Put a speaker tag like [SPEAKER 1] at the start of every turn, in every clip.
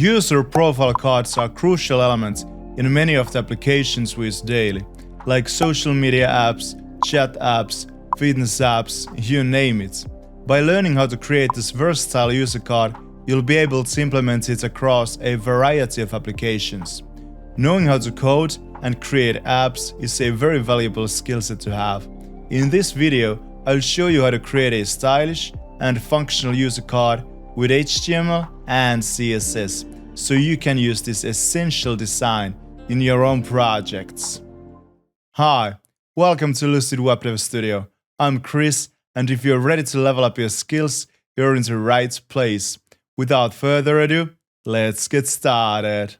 [SPEAKER 1] User profile cards are crucial elements in many of the applications we use daily, like social media apps, chat apps, fitness apps, you name it. By learning how to create this versatile user card, you'll be able to implement it across a variety of applications. Knowing how to code and create apps is a very valuable skill set to have. In this video, I'll show you how to create a stylish and functional user card with HTML and CSS, so you can use this essential design in your own projects. Hi, welcome to Lucid Web Dev Studio. I'm Chris, and if you're ready to level up your skills, you're in the right place. Without further ado, let's get started.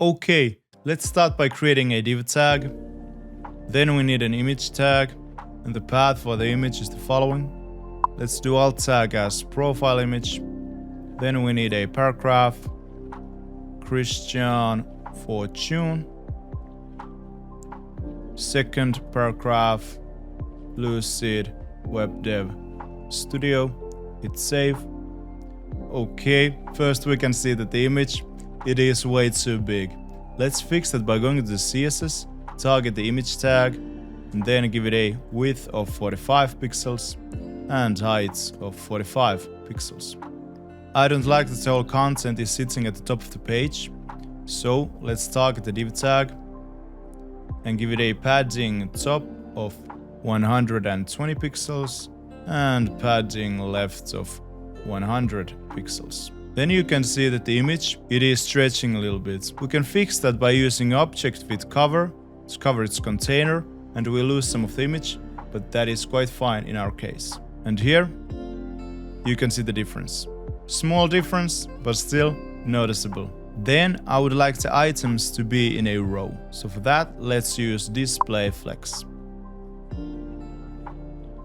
[SPEAKER 1] Okay, let's start by creating a div tag. Then we need an image tag, and the path for the image is the following. Let's do alt tag as profile image. Then we need a paragraph, Christian Fortune. Second paragraph, Lucid Web Dev Studio. Hit save. Okay, first we can see that the image, it is way too big. Let's fix that by going to the CSS, target the image tag, and then give it a width of 45 pixels and height of 45 pixels. I don't like that the whole content is sitting at the top of the page, so let's target the div tag and give it a padding top of 120 pixels and padding left of 100 pixels. Then you can see that the image, it is stretching a little bit. We can fix that by using object with cover to cover its container, and we lose some of the image, but that is quite fine in our case. And here, you can see the difference. Small difference, but still noticeable. Then I would like the items to be in a row. So for that, let's use display flex.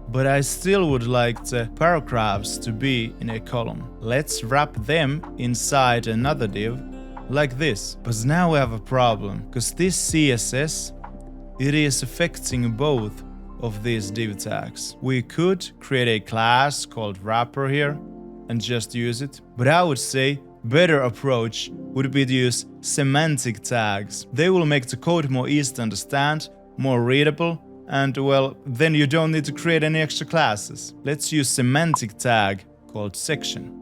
[SPEAKER 1] But I still would like the paragraphs to be in a column. Let's wrap them inside another div, like this. But now we have a problem, because this CSS, it is affecting both of these div tags. We could create a class called wrapper here and just use it, but I would say better approach would be to use semantic tags. They will make the code more easy to understand, more readable, and well, then you don't need to create any extra classes. Let's use semantic tag called section.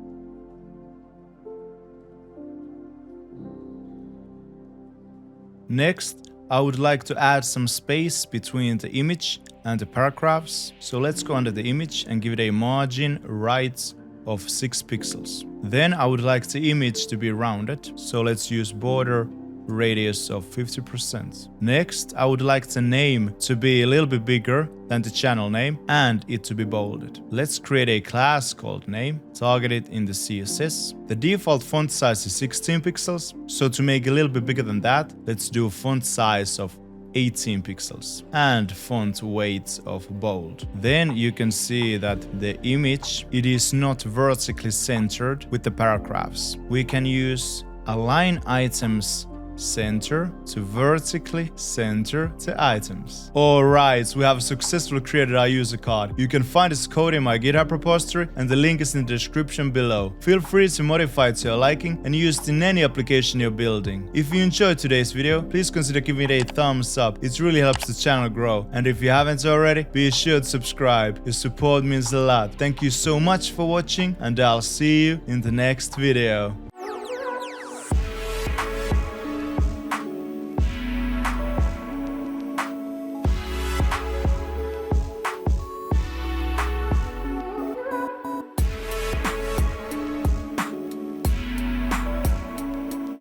[SPEAKER 1] Next, I would like to add some space between the image and the paragraphs. So let's go under the image and give it a margin right of 6 pixels. Then I would like the image to be rounded. So let's use border radius of 50%. Next, I would like the name to be a little bit bigger than the channel name and it to be bolded. Let's create a class called name, target it in the CSS. The default font size is 16 pixels, so to make it a little bit bigger than that, let's do font size of 18 pixels and font weight of bold. Then you can see that the image, it is not vertically centered with the paragraphs. We can use align items center to vertically center the items. Alright, we have successfully created our user card. You can find this code in my GitHub repository and the link is in the description below. Feel free to modify it to your liking and use it in any application you're building. If you enjoyed today's video, please consider giving it a thumbs up. It really helps the channel grow. And if you haven't already, be sure to subscribe. Your support means a lot. Thank you so much for watching and I'll see you in the next video.